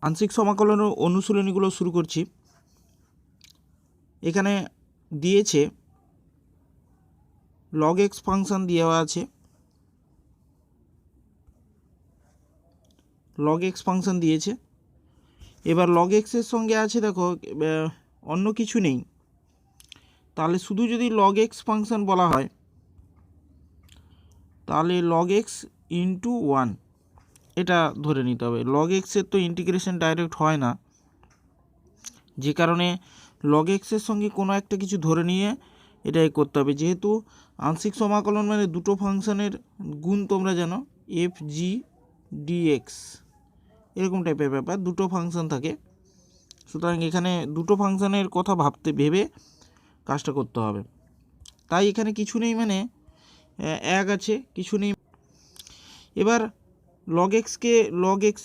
আংশিক সমাকলনের অনুশীলনীগুলো শুরু করছি। এখানে দিয়েছে log x ফাংশন দেওয়া আছে, log x ফাংশন দিয়েছে। এবার log x এর সঙ্গে আছে দেখো অন্য কিছু নেই, তাহলে শুধু যদি log x ফাংশন বলা হয় তাহলে log x ইন্টু 1 এটা ধরে নিতে হবে। log x এর তো ইন্টিগ্রেশন ডাইরেক্ট হয় না, যে কারণে log x এর সঙ্গে কোনো একটা কিছু ধরে নিয়ে এটাই করতে হবে। যেহেতু আংশিক সমাকলন মানে দুটো ফাংশনের গুণ, তোমরা জানো এফ জি ডিএক্স এরকম টাইপের ব্যাপার, দুটো ফাংশন থাকে। সুতরাং এখানে দুটো ফাংশনের কথা ভেবে কাজটা করতে হবে। তাই এখানে কিছু নেই, মানে এক আছে, কিছু নেই। এবার log xকে log x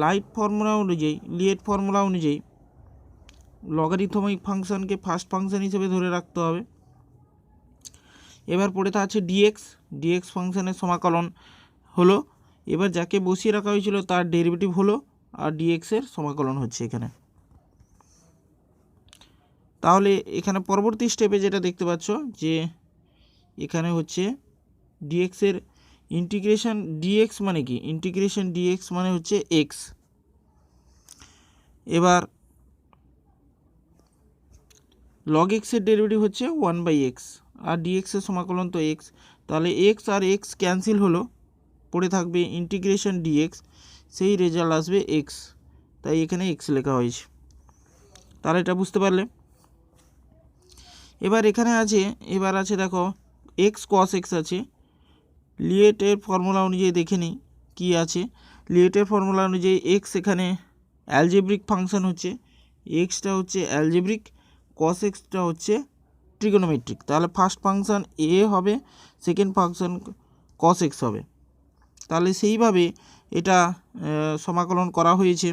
light formula অনুযায়ী, লিয়েট ফর্মুলা অনুযায়ী লগারিথমিক ফাংশনকে ফার্স্ট ফাংশন হিসেবে ধরে রাখতে হবে। এবার পড়ে আছে ডিএক্স ফাংশনের সমাকলন হলো। এবার যাকে বসিয়ে রাখা হয়েছিল তার ডেরিভেটিভ হলো, আর ডিএক্সের সমাকলন হচ্ছে এখানে। তাহলে এখানে পরবর্তী স্টেপে যেটা দেখতে পাচ্ছ যে এখানে হচ্ছে ডিএক্সের ইন্টিগ্রেশন। ডিএক্স মানে কি? ইন্টিগ্রেশন ডিএক্স মানে হচ্ছে এক্স। এবার log x এর ডেরিভেটিভ হচ্ছে 1/x, আর ডিএক্স এর সমাকলন তো এক্স। তাহলে এক্স আর এক্স ক্যান্সেল হলো, পড়ে থাকবে ইন্টিগ্রেশন ডিএক্স, সেই রেজাল্ট আসবে এক্স, তাই এখানে এক্স লেখা হয়েছে। তাহলে এটা বুঝতে পারলে। এবার এখানে আছে দেখো এক্স কস এক্স আছে। লিয়েটের ফর্মুলা অনুযায়ী দেখে নিই কী আছে। লিয়েটের ফর্মুলা অনুযায়ী এক্স এখানে অ্যালজেব্রিক ফাংশন হচ্ছে, এক্সটা হচ্ছে অ্যালজেব্রিক, কস এক্সটা হচ্ছে ট্রিগোনোমেট্রিক। তাহলে ফার্স্ট ফাংশন এ হবে, সেকেন্ড ফাংশন কস এক্স হবে। তাহলে সেইভাবে এটা সমাকলন করা হয়েছে।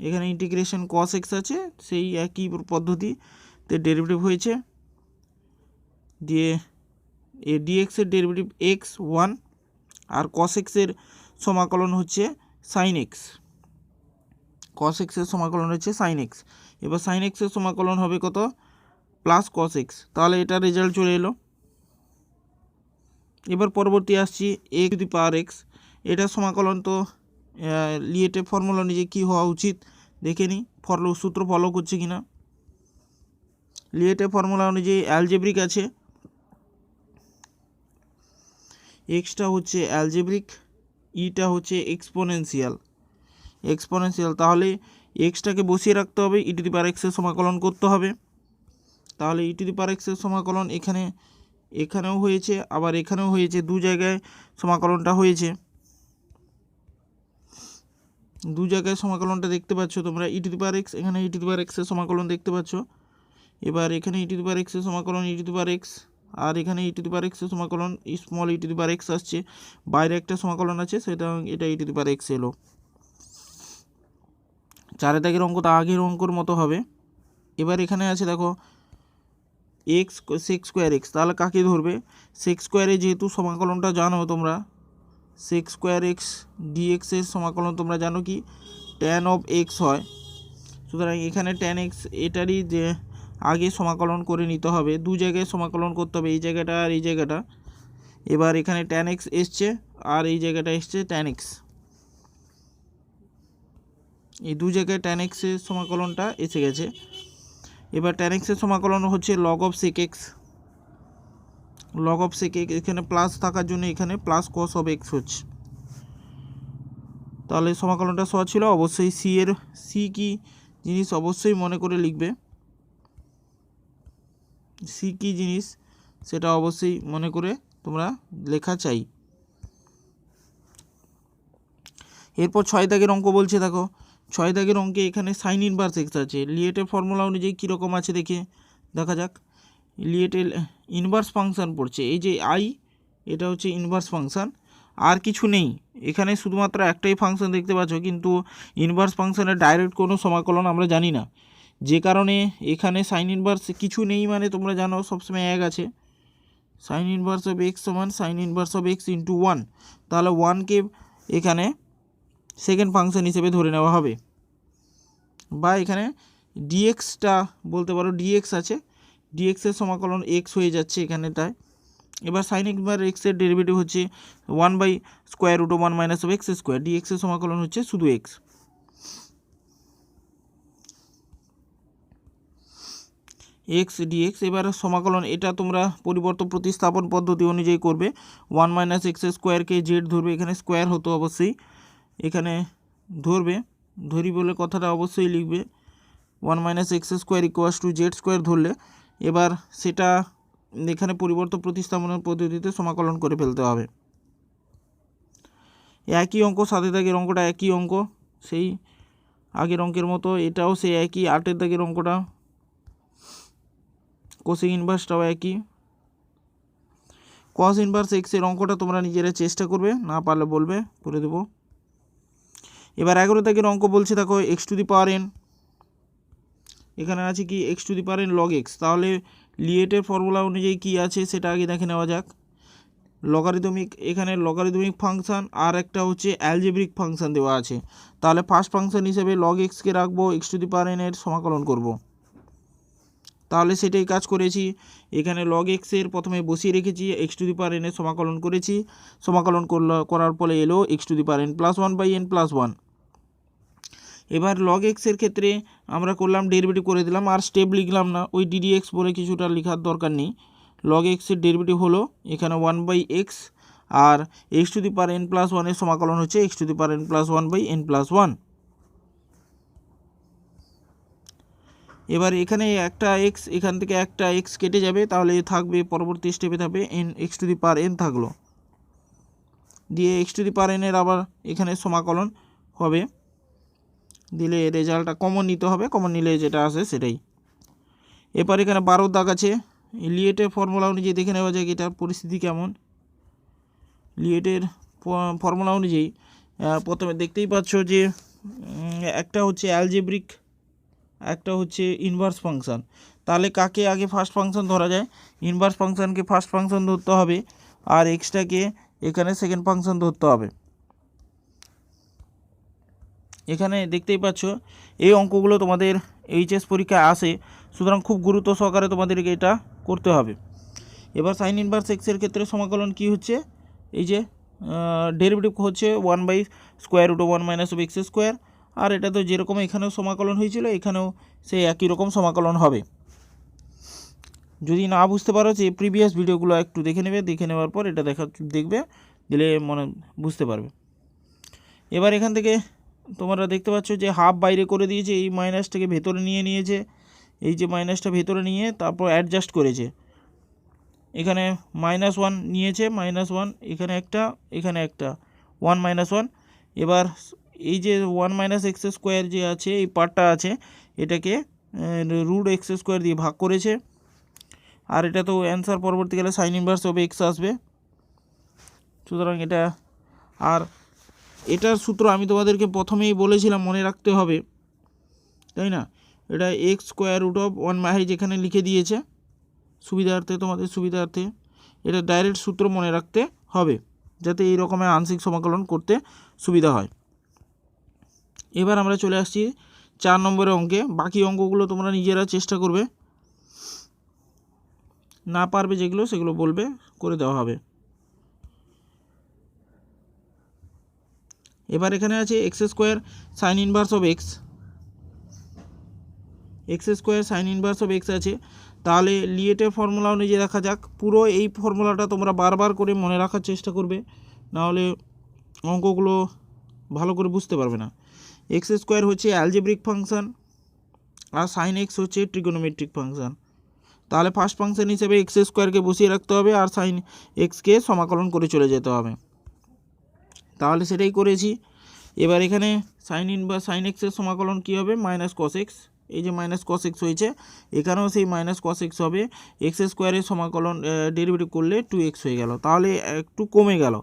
এখানে ইন্টিগ্রেশন কস এক্স আছে, সেই একই পদ্ধতিতে ডেরিভেটিভ হয়েছে। দিয়ে এ ডিএক্সের ডেরিভেটিভ এক্স 1, আর কস এক্সের সমাকলন হচ্ছে সাইন এক্স। কস এক্সের সমাকলন হচ্ছে সাইন এক্স। এবার সাইন এক্সের সমাকলন হবে কত? Plus cos x. তাহলে এটা রেজাল্ট চলে এলো। এবার পরবর্তী আসছি এ টু দি পাওয়ার এক্স। এটা সমাকলন তো লিয়েটের ফর্মুলা অনুযায়ী কী হওয়া উচিত দেখে নিই, সূত্র ফলো করছে কিনা। লিয়েটের ফর্মুলা অনুযায়ী অ্যালজেব্রিক আছে, এক্সটা হচ্ছে অ্যালজেব্রিক, ইটা হচ্ছে এক্সপোনেনশিয়াল। তাহলে এক্সটাকে বসিয়ে রাখতে হবে, ই টু দি পাওয়ার এক্সের সমাকলন করতে হবে। তাহলে ই টু দি পাওয়ার এক্সের সমাকলন এখানেও হয়েছে, আবার এখানেও হয়েছে, দু জায়গায় সমাকলনটা হয়েছে। দু জায়গায় সমাকলনটা দেখতে পাচ্ছ তোমরা, ই টু দি পাওয়ার এক্স, এখানে ই টু দি পাওয়ার এক্সের সমাকলন দেখতে পাচ্ছ। এবার এখানে ই টু দি পাওয়ার এক্সের সমাকলন ই টু দি পাওয়ার এক্স, আর এখানে ই টু দি পাওয়ার এক্সের সমাকলন small E two the power x আসছে। বাইরে একটা সমাকলন আছে, সেটা এটা ই টু দি পাওয়ার এক্স এলো। চারের দাগের অঙ্ক তো আগের অঙ্কর মতো হবে। এবার এখানে আছে দেখো এক্স সেক্স স্কোয়ার এক্স। তাহলে কাকে ধরবে? সেক্স স্কোয়ারে যেহেতু সমাকলনটা জানো তোমরা, সেক্স স্কোয়ার এক্স ডিএক্সের সমাকলন তোমরা জানো কি ট্যান অফ এক্স হয়। সুতরাং এখানে ট্যান এক্স এটারই যে আগে সমাকলন করে নিতে হবে, দু জায়গায় সমাকলন করতে হবে, এই জায়গাটা আর এই জায়গাটা। এবার এখানে ট্যান এক্স এসছে, আর এই জায়গাটা এসছে ট্যান এক্স। এই দু জায়গায় ট্যান এক্সের সমাকলনটা এসে গেছে। এবার ট্যান এক্সের সমাকলন হচ্ছে log of sec x. Log of sec x এখানে প্লাস থাকার জন্য এখানে প্লাস কস অফ এক্স হচ্ছে। তাহলে সমাকলনটা সহজ ছিল। অবশ্যই সি কি জিনিস অবশ্যই মনে করে লিখবে, সি কি জিনিস সেটা অবশ্যই মনে করে তোমরা লেখা চাই। এরপর 6 দাগের অঙ্ক বলছে দেখো, 6 দাগের অঙ্কে এখানে সাইন ইনভার্স এক্স আছে। লিয়েটের ফর্মুলা অনুযায়ী কীরকম আছে দেখা যাক। লিয়েটের ইনভার্স ফাংশান পড়ছে, এই যে আই, এটা হচ্ছে ইনভার্স ফাংশান, আর কিছু নেই এখানে, শুধুমাত্র একটাই ফাংশন দেখতে পাচ্ছ, কিন্তু ইনভার্স ফাংশানের ডাইরেক্ট কোনো সমাকলন আমরা জানি না, যে কারণে এখানে সাইন ইনভার্স কিছু নেই। মানে তোমরা জানো সবসময় এক আছে, sin ইনভার্স অফ এক্স সমান sin inverse of x into 1। তাহলে 1কে এখানে সেকেন্ড ফাংশন হিসেবে ধরে নেওয়া হবে। বা এখানে ডিএক্সটা বলতে পারো ডিএক্স আছে, ডিএক্সের সমাকলন এক্স হয়ে যাচ্ছে এখানে তাই। এবার সাইন এক্স বার এক্সের ডেরিভেটিভ হচ্ছে 1/√1 - x স্কোয়ার, ডিএক্সের সমাকলন হচ্ছে শুধু এক্স। এক্স ডিএক্স এবার সমাকলন এটা তোমরা পরিবর্তন প্রতিস্থাপন পদ্ধতি অনুযায়ী করবে। 1 - x স্কোয়ারকে জেড ধরবে, এখানে স্কোয়ার হতো অবশ্যই, এখানে ধরবে, ধরি বলে কথাটা অবশ্যই লিখবে। 1 - x স্কোয়ার = জেড স্কোয়ার ধরলে এবার সেটা এখানে পরিবর্তন প্রতিস্থাপনের পদ্ধতিতে সমাকলন করে ফেলতে হবে। একই অঙ্ক, সাথে দাগের অঙ্কটা একই অঙ্ক, সেই আগের অঙ্কের মতো এটাও সেই একই, 8 দাগের অঙ্কটা কোসেক ইনভার্সটাও একই। কস ইনভার্স এক্সের অঙ্কটা তোমরা নিজেরা চেষ্টা করবে, না পারলে বলবে, করে দেবো। এবার 11 দাগের অঙ্ক বলছে দেখো x⁴n, এখানে আছে কি x⁴n log x। তাহলে লিয়েটের ফর্মুলা অনুযায়ী কি আছে সেটা আগে দেখে নেওয়া যাক। লগারিদমিক, এখানে লগারিদমিক ফাংশান আর একটা হচ্ছে অ্যালজেব্রিক ফাংশান দেওয়া আছে। তাহলে ফার্স্ট ফাংশান হিসেবে log x-কে রাখবো, x⁴n এর সমাকলন করব। তাহলে সেটাই কাজ করেছি, এখানে log x এর প্রথমে বসিয়ে রেখেছি, x⁴n এর সমাকলন করেছি, সমাকলন করার ফলে এলো x⁴n + 1/n + 1। এবার log x এর ক্ষেত্রে আমরা করলাম ডেরিভেটিভ করে দিলাম, আর স্টেপ লিখলাম না, ওই ddx বলে কিছুটা লেখার দরকার নেই। log x এর ডেরিভেটিভ হলো এখানে 1/x, আর x⁴n + 1 এর সমাকলন হচ্ছে x⁴n + 1/n + 1। এবার এখানে একটা x, এখান থেকে একটা x কেটে যাবে, তাহলে থাকবে পরবর্তী স্টেপে থাকবে x⁴n থাকলো, দিয়ে x⁴n এর আবার এখানে সমাকলন হবে, দিলে রেজাল্টটা কমন নিতে হবে, কমন নিলে যেটা আসে সেটাই। এরপর এখানে 12 দাগ আছে, লিয়েটের ফর্মুলা অনুযায়ী দেখে নেওয়া যায় এটার পরিস্থিতি কেমন। লিয়েটের ফর্মুলা অনুযায়ী প্রথমে দেখতেই পাচ্ছ যে একটা হচ্ছে অ্যালজেব্রিক, একটা হচ্ছে ইনভার্স ফাংশান। তাহলে কাকে আগে ফার্স্ট ফাংশন ধরা যায়? ইনভার্স ফাংশানকে ফার্স্ট ফাংশন ধরতে হবে, আর এক্সটাকে এখানে সেকেন্ড ফাংশন ধরতে হবে। এখানে দেখতেই পাচ্ছ এই অঙ্কগুলো তোমাদের এইচএস পরীক্ষায় আসে, সুতরাং খুব গুরুত্ব সহকারে তোমাদেরকে এটা করতে হবে। এবার সাইন ইনভার্স এক্সের ক্ষেত্রে সমাকলন কি হচ্ছে, এই যে ডেরিভেটিভ হচ্ছে 1/√1 - x স্কোয়ার, আর এটা তো যেরকম এখানেও সমাকলন হয়েছিল এখানেও সেই একই রকম সমাকলন হবে। যদি না বুঝতে পারো যে প্রিভিয়াস ভিডিওগুলো একটু দেখে নেবে, দেখে নেওয়ার পর এটা দেখবে, দিলে মনে বুঝতে পারবে। এবার এখান থেকে তোমরা দেখতে পাচ্ছ যে হাফ বাইরে করে দিয়েছে, এই মাইনাসটাকে ভেতরে নিয়ে নিয়েছে, এই যে মাইনাসটা ভেতরে নিয়ে তারপর অ্যাডজাস্ট করেছে, এখানে -1 নিয়েছে, -1 এখানে একটা, এখানে একটা 1 - 1। এবার এই যে 1 - x স্কোয়ার যে আছে এই পার্টটা আছে, এটাকে √x² দিয়ে ভাগ করেছে, আর এটা তো অ্যান্সার পরবর্তীকালে সাইন ইনভার্স অফ এক্স আসবে। সুতরাং এটা, আর এটার সূত্র আমি তোমাদেরকে প্রথমেই বলেছিলাম মনে রাখতে হবে, তাই না? এটা x²√1 যেখানে লিখে দিয়েছে সুবিধার্থে, তোমাদের সুবিধার্থে এটা ডাইরেক্ট সূত্র মনে রাখতে হবে, যাতে এই রকমের আংশিক সমাকলন করতে সুবিধা হয়। এবার আমরা চলে আসছি 4 নম্বরের অঙ্কে। বাকি অঙ্কগুলো তোমরা নিজেরা চেষ্টা করবে, না পারবে যেগুলো সেগুলো বলবে, করে দেওয়া হবে। এবার এখানে আছে x² sign inverse of x, x² sign inverse of x আছে। তাহলে লিয়েটের ফর্মুলা অনুযায়ী দেখা যাক, পুরো এই ফর্মুলাটা তোমরা বারবার করে মনে রাখার চেষ্টা করবে, নাহলে অঙ্কগুলো ভালো করে বুঝতে পারবে না। x² হচ্ছে অ্যালজেব্রিক ফাংশান, আর সাইন এক্স হচ্ছে ট্রিগোনোমেট্রিক ফাংশান। তাহলে ফার্স্ট ফাংশন হিসেবে x²কে বসিয়ে রাখতে হবে, আর সাইন এক্সকে সমাকলন করে চলে যেতে হবে। তাহলে সেটাই করেছি। এবার এখানে সাইন এক্সের সমাকলন কী হবে? -cos x, এই যে -cos x হয়েছে, এখানেও সেই -cos x হবে। x² সমাকলন ডেরিভেটিভ করলে 2x হয়ে গেল, তাহলে একটু কমে গেল।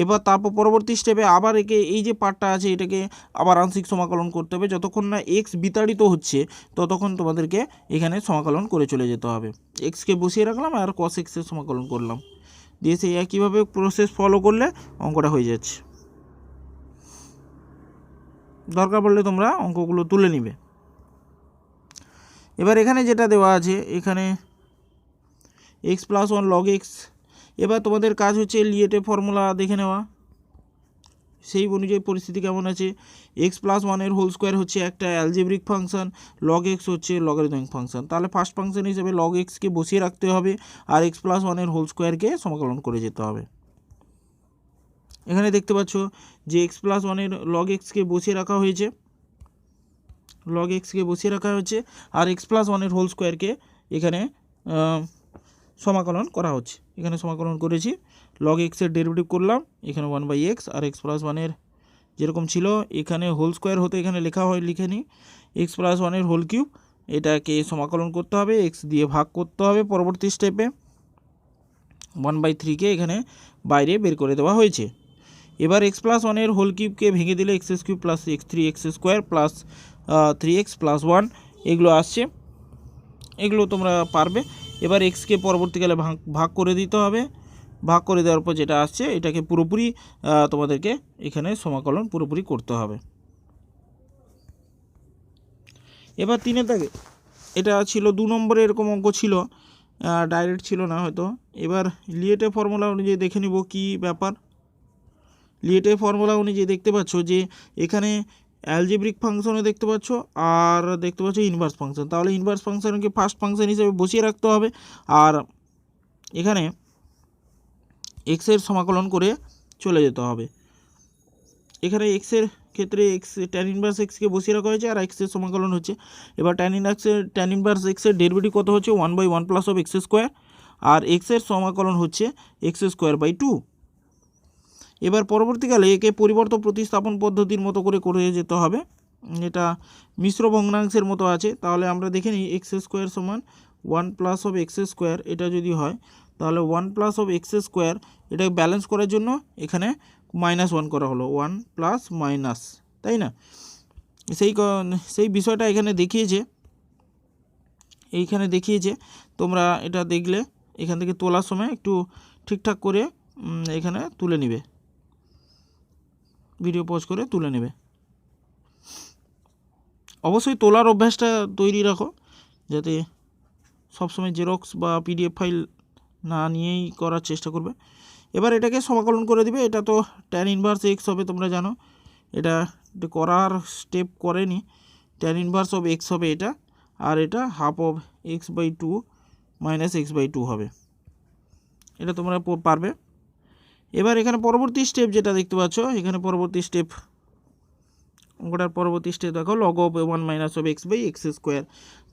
এবার তারপর পরবর্তী স্টেপে আবার একে, এই যে পার্টটা আছে এটাকে আবার আংশিক সমাকলন করতে হবে, যতক্ষণ না x বিতাড়িত হচ্ছে ততক্ষণ তোমাদেরকে এখানে সমাকলন করে চলে যেতে হবে। এক্সকে বসিয়ে রাখলাম আর cos x এর সমাকলন করলাম, দিয়ে সেই একইভাবে প্রসেস ফলো করলে অঙ্কটা হয়ে যাচ্ছে। দরকার পড়লে তোমরা অঙ্কগুলো তুলে নিবে। এবার এখানে যেটা দেওয়া আছে, এখানে x plus one log x. এবার তোমাদের কাজ হচ্ছে লিয়েটের ফর্মুলা দেখে নেওয়া, সেই অনুযায়ী পরিস্থিতি কেমন আছে। এক্স প্লাস ওয়ানের হোল স্কোয়ার হচ্ছে একটা অ্যালজেব্রিক ফাংশন, লগ এক্স হচ্ছে লগারিদমিক ফাংশন। তাহলে ফার্স্ট ফাংশন হিসেবে লগ এক্সকে বসিয়ে রাখতে হবে আর এক্স প্লাস ওয়ানের হোল স্কোয়ারকে সমাকলন করে যেতে হবে। এখানে দেখতে পাচ্ছ যে এক্স প্লাস ওয়ানের লগ এক্সকে বসিয়ে রাখা হয়েছে, লগ এক্সকে বসিয়ে রাখা হচ্ছে আর এক্স প্লাস ওয়ানের হোল স্কোয়ারকে এখানে সমাকলন করা হচ্ছে। এখানে সমাকলন করেছি, লগ এক্সের ডেরিভেটিভ করলাম, এখানে 1/x আর এক্স প্লাস ওয়ানের যেরকম ছিল এখানে হোল স্কোয়ার হতে এখানে লেখা হয়, লিখে নিই এক্স প্লাস ওয়ানের হোল কিউব। এটাকে সমাকলন করতে হবে, এক্স দিয়ে ভাগ করতে হবে পরবর্তী স্টেপে। 1/3কে এখানে বাইরে বের করে দেওয়া হয়েছে। এবার এক্স প্লাস ওয়ানের হোল কিউবকে ভেঙে দিলে x cube plus x 3x square plus 3x plus 1 এগুলো আসছে, এগুলো তোমরা পারবে। এবার এক্সকে পরবর্তীকালে ভাগ করে দিতে হবে, ভাগ করে দেওয়ার পর যেটা আসছে এটাকে পুরোপুরি তোমাদেরকে এখানে সমাকলন পুরোপুরি করতে হবে। এবার 3 দাগে এটা ছিল 2 নম্বরে, এরকম অঙ্ক ছিল, ডাইরেক্ট ছিল না হয়তো। এবার লিয়েটের ফর্মুলা অনুযায়ী দেখে নিব কি ব্যাপার। লিয়েটের ফর্মুলা অনুযায়ী দেখতে পাচ্ছ যে এখানে অ্যালজেব্রিক ফাংশনও দেখতে পাচ্ছ আর দেখতে পাচ্ছ ইনভার্স ফাংশন। তাহলে ইনভার্স ফাংশনকে ফার্স্ট ফাংশন হিসেবে বসিয়ে রাখতে হবে আর এখানে এক্সের সমাকলন করে চলে যেতে হবে। এখানে এক্সের ক্ষেত্রে এক্স ট্যান ইনভার্স এক্সকে বসিয়ে রাখা হয়েছে আর এক্সের সমাকলন হচ্ছে। এবার ট্যান ইনভার্স এক্সের ডেরিভেটিভ কত হচ্ছে 1/1 প্লাস অফ এক্স স্কোয়ার আর এক্সের সমাকলন হচ্ছে এক্স স্কোয়ার বাই 2। এবার পরবর্তীকালে একে পরিবর্তন প্রতিস্থাপন পদ্ধতির মতো করে যেতে হবে। এটা মিশ্র ভগ্নাংশের মতো আছে, তাহলে আমরা দেখে নিই এক্স স্কোয়ার সমান 1 প্লাস অফ এক্স স্কোয়ার। এটা যদি হয় তাহলে 1 প্লাস অফ এক্স স্কোয়ার, এটাকে ব্যালেন্স করার জন্য এখানে -1 করা হলো, 1 প্লাস মাইনাস, তাই না? সেই বিষয়টা এখানে দেখিয়েছে, এইখানে দেখিয়েছে। তোমরা এটা দেখলে এখান থেকে তোলার সময় একটু ঠিকঠাক করে এখানে তুলে নিবে, ভিডিও পজ করে তুলে নেবে। অবশ্যই তোলার অভ্যাসটা তৈরি রাখো, যাতে সবসময় জেরক্স বা পিডিএফ ফাইল না নিয়েই করার চেষ্টা করবে। এবার এটাকে সমাকলন করে দিবে। এটা তো ট্যান ইনভার্স এক্স হবে, তোমরা জানো এটা করার স্টেপ করেনি। ট্যান ইনভার্স অফ এক্স হবে এটা, আর এটা half of x/2 minus x/2 হবে, এটা তোমরা পারবে। এবার এখানে পরবর্তী স্টেপ যেটা দেখতে পাচ্ছ, এখানে পরবর্তী স্টেপ, ওটার পরবর্তী স্টেপ দেখো log of 1 minus of x/x square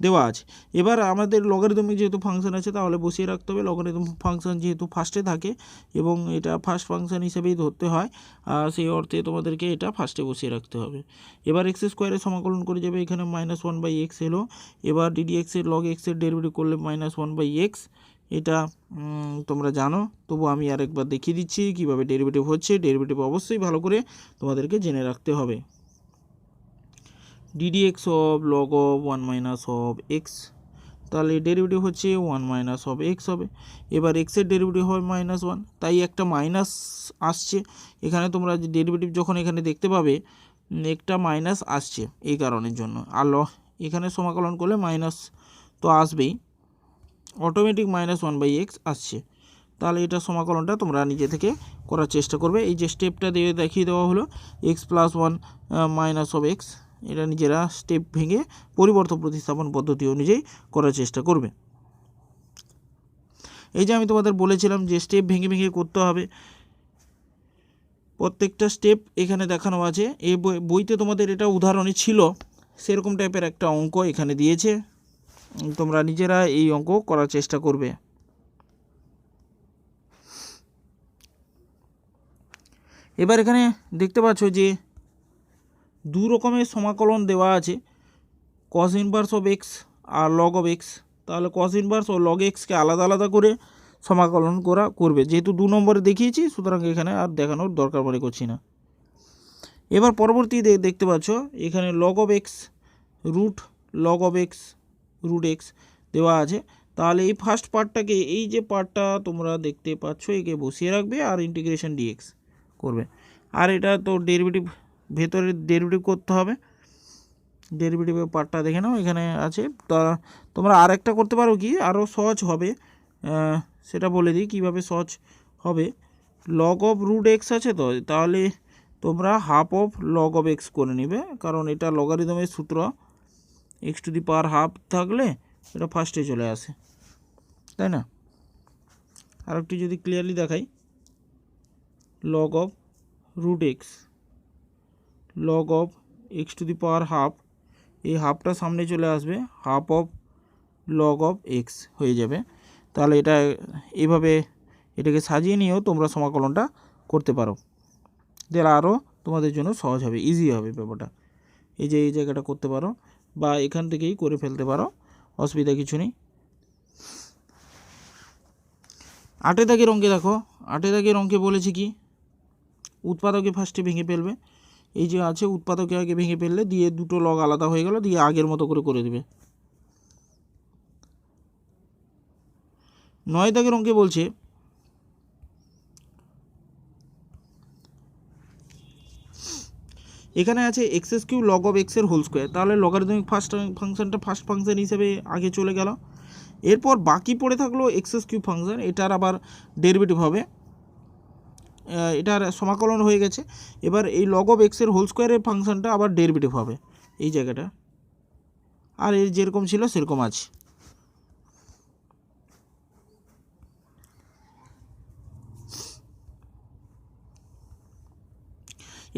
দেওয়া আছে। এবার আমাদের লগারিদমিক যেহেতু ফাংশন আছে তাহলে বসিয়ে রাখতে হবে। লগারিদমিক ফাংশন যেহেতু ফার্স্টে থাকে এবং এটা ফার্স্ট ফাংশন হিসেবেই ধরতে হয়, সেই অর্থে তোমাদেরকে এটা ফার্স্টে বসিয়ে রাখতে হবে। এবার এক্স স্কোয়ারের সমাকলন করে যাবে, এখানে -1/x এলো। এবার ddx এর লগ এক্সের ডেরিভেটিভ করলে -1/x, এটা তোমরা জানো, তবু আমি আরেকবার দেখিয়ে দিচ্ছি কীভাবে ডেরিভেটিভ হচ্ছে। ডেরিভেটিভ অবশ্যই ভালো করে তোমাদেরকে জেনে রাখতে হবে। ddx of log of 1 minus of x, তাহলে ডেরিভেটিভ হচ্ছে 1 মাইনাস অফ এক্স হবে। এবার এক্সের ডেরিভেটিভ হয় -1, তাই একটা মাইনাস আসছে এখানে। তোমরা যে ডেরিভেটিভ যখন এখানে দেখতে পাবে একটা মাইনাস আসছে এই কারণের জন্য, আর এখানে সমাকলন করলে মাইনাস তো আসবেই, অটোমেটিক -1/x আসছে। তাহলে এটা সমাকলনটা তোমরা নিজে থেকে করার চেষ্টা করবে। এই যে স্টেপটা দিয়ে দেখিয়ে দেওয়া হলো x plus 1 minus of x, এটা নিজেরা স্টেপ ভেঙে পরিবর্তন প্রতিস্থাপন পদ্ধতি অনুযায়ী করার চেষ্টা করবে। এই যে আমি তোমাদের বলেছিলাম যে স্টেপ ভেঙে ভেঙে করতে হবে, প্রত্যেকটা স্টেপ এখানে দেখানো আছে। এই বইতে তোমাদের এটা উদাহরণে ছিল, সেরকম টাইপের একটা অঙ্ক এখানে দিয়েছে, তোমরা নিজেরা এই অঙ্ক করার চেষ্টা করবে। এবার এখানে দেখতে পাচ্ছ যে দু রকমের সমাকলন দেওয়া আছে, কস ইনভার্স অফ এক্স আর লগ অফ এক্স। তাহলে কস ইনভার্স ও লগ এক্সকে আলাদা আলাদা করে সমাকলন করবে, যেহেতু 2 নম্বরে দেখিয়েছি সুতরাং এখানে আর দেখানোর দরকার মনে করছি না। এবার পরবর্তী দেখতে পাচ্ছ এখানে log of x root log of x root x দেওয়া আছে। তাহলে এই ফার্স্ট পার্টটাকে, এই যে পার্টটা তোমরা দেখতে পাচ্ছ, একে বসিয়ে রাখবে আর ইন্টিগ্রেশন ডিএক্স করবে। আর এটা তো ডেরিভেটিভ ভেতরে ডেরিভেটিভ করতে হবে। ডেরিভেটিভের পার্টটা দেখে নাও এখানে আছে। তা তোমরা আর একটা করতে পারো কি, আরও সহজ হবে, সেটা বলে দিই কীভাবে সহজ হবে। লগ অফ রুট এক্স আছে তো, তাহলে তোমরা half of log of x করে নেবে, কারণ এটা লগারিদমের সূত্র। X to the power half থাকলে এটা ফার্স্টে চলে আসে, তাই না? আর একটু যদি ক্লিয়ারলি দেখাই, log of root x, log of x to the power half, এই হাফটা সামনে চলে আসবে, half of log of x হয়ে যাবে। তাহলে এটা এইভাবে এটাকে সাজিয়ে নিয়েও তোমরা সমাকলনটা করতে পারো, যেটা আরও তোমাদের জন্য সহজ হবে, ইজি হবে ব্যাপারটা। এই যে এই জায়গাটা করতে পারো, বা এখান থেকেই করে ফেলতে পারো, অসুবিধা কিছু নেই। 8 দাগের অঙ্কে দেখো, 8 দাগের অঙ্কে বলেছি কি, উৎপাদকে ফার্স্টে ভেঙে ফেলবে। এই যে আছে উৎপাদকে আগে ভেঙে ফেললে, দিয়ে দুটো লগ আলাদা হয়ে গেল, দিয়ে আগের মতো করে দেবে। 9 দাগের অঙ্কে বলছে এখানে আছে এক্স কিউব লগ অফ এক্সের হোল স্কোয়ার, তাহলে লগারিদমিক ফার্স্ট ফাংশন হিসেবে আগে চলে গেল। এরপর বাকি পড়ে থাকলো এক্স কিউব ফাংশন, এটার আবার ডেরিভেটিভ হবে, এটার সমাকলন হয়ে গেছে। এবার এই লগ অফ এক্সের হোল স্কোয়ারের ফাংশনটা আবার ডেরিভেটিভ হবে এই জায়গাটা, আর এর যেরকম ছিল সেরকম আছে।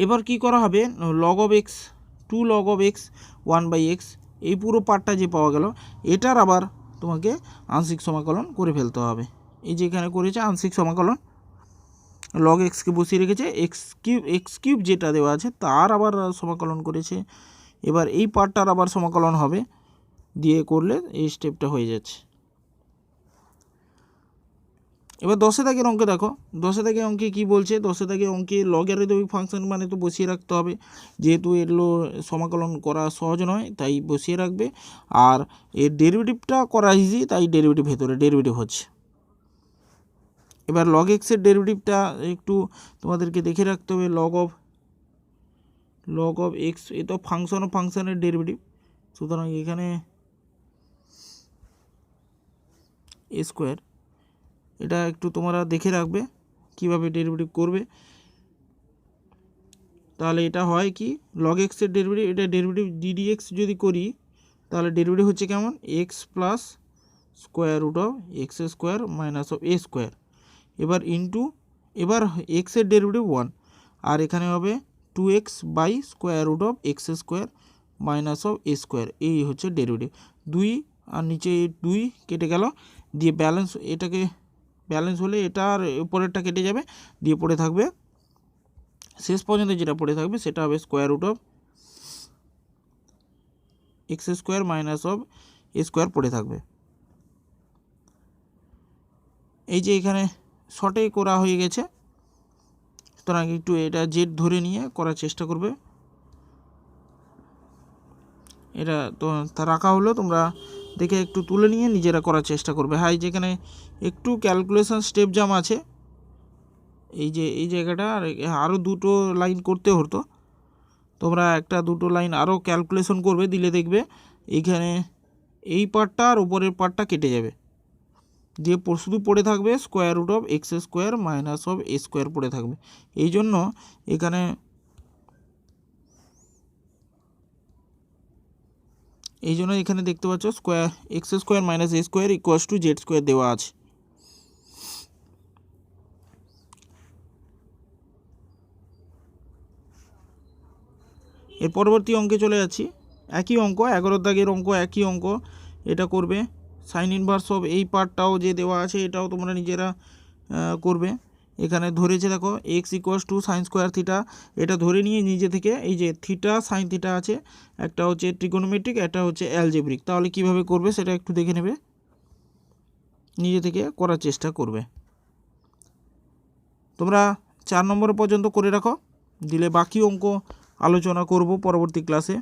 এবার কি করা হবে, log of x 2 log of x 1/x, এই পুরো পার্টটা যে পাওয়া গেল, এটার আবার তোমাকে আংশিক সমাকলন করে ফেলতে হবে। এই যে এখানে করেছে আংশিক সমাকলন, লগ এক্সকে বসিয়ে রেখেছে, এক্স কিউব যেটা দেওয়া আছে তার আবার সমাকলন করেছে। এবার এই পার্টটার আবার সমাকলন হবে, দিয়ে করলে এই স্টেপটা হয়ে যাচ্ছে। এবার 10 দাগের অঙ্কে দেখো, 10 দাগের অঙ্কে কী বলছে, 10 দাগের অঙ্কে লগারিদমিক ফাংশন মানে তো বসিয়ে রাখতে হবে, যেহেতু এগুলো সমাকলন করা সহজ নয় তাই বসিয়ে রাখবে। আর এর ডেরিভেটিভটা করা ইজি, তাই ডেরিভেটিভ ভেতরে ডেরিভেটিভ হচ্ছে। এবার লগ এক্সের ডেরিভেটিভটা একটু তোমাদেরকে দেখে রাখতে হবে, লগ অফ এক্স, এ তো ফাংশনের ডেরিভেটিভ, সুতরাং এখানে এ স্কোয়ার, এটা একটু তোমরা দেখে রাখবে কিভাবে ডেরিভেটিভ করবে। তাহলে এটা হয় কি, লগ এক্সের ডেরিভেটিভ, এটা ডেরিভেটিভ ডিডিএক্স যদি করি, তাহলে ডেরিভেটিভ হচ্ছে কেমন, x plus square root of x square minus of a square. এবার ইন্টু, এবার এক্সের ডেরিভেটিভ 1, আর এখানে হবে 2x by square root of x square minus of a square, এই হচ্ছে ডেরিভেটিভ। 2 আর নিচে 2 কেটে গেল, দিয়ে ব্যালেন্স, এটাকে ব্যালেন্স হলে এটা আর উপরেরটা কেটে যাবে, দিয়ে পড়ে থাকবে শেষ পর্যন্ত যেটা পড়ে থাকবে সেটা হবে square root of x square minus of a square পড়ে থাকবে। এই যে এখানে শর্টে করা হয়ে গেছে, সুতরাং একটু এটা জেড ধরে নিয়ে করার চেষ্টা করবে। এটা তো রাখা হলো, তোমরা দেখে একটু তুলে নিয়ে নিজেরা করার চেষ্টা করবে। হ্যাঁ, যেখানে একটু ক্যালকুলেশন স্টেপ জাম আছে, এই যে এই জায়গাটা আরও দুটো লাইন করতে হতো, তোমরা একটা দুটো লাইন আরও ক্যালকুলেশন করবে, দিলে দেখবে এইখানে এই পার্টটা আর উপরের পার্টটা কেটে যাবে, দিয়ে শুধু পড়ে থাকবে square root of x square minus of a square পড়ে থাকবে। এই জন্য এখানে দেখতে পাচ্ছ square x square minus a square equals to z square দেওয়া আছে। এর পরবর্তী অঙ্কে চলে যাচ্ছি, একই অঙ্ক, 11 দাগের অঙ্ক, একই অঙ্ক। এটা করবে সাইন ইনভার্স অফ এই পার্টটাও যে দেওয়া আছে এটাও তোমরা নিজেরা করবে। এখানে ধরেছে দেখো x equals to sine square theta, এটা ধরে নিয়ে নিজে থেকে এই যে থিটা সাইন থিটা আছে, একটা হচ্ছে ট্রিগোনোমেট্রিক, একটা হচ্ছে অ্যালজেব্রিক। তাহলে কিভাবে করবে সেটা একটু দেখে নেবে, নিজে থেকে করার চেষ্টা করবে। তোমরা 4 নম্বর পর্যন্ত করে রাখো, দিলে বাকি অঙ্ক আলোচনা করব পরবর্তী ক্লাসে।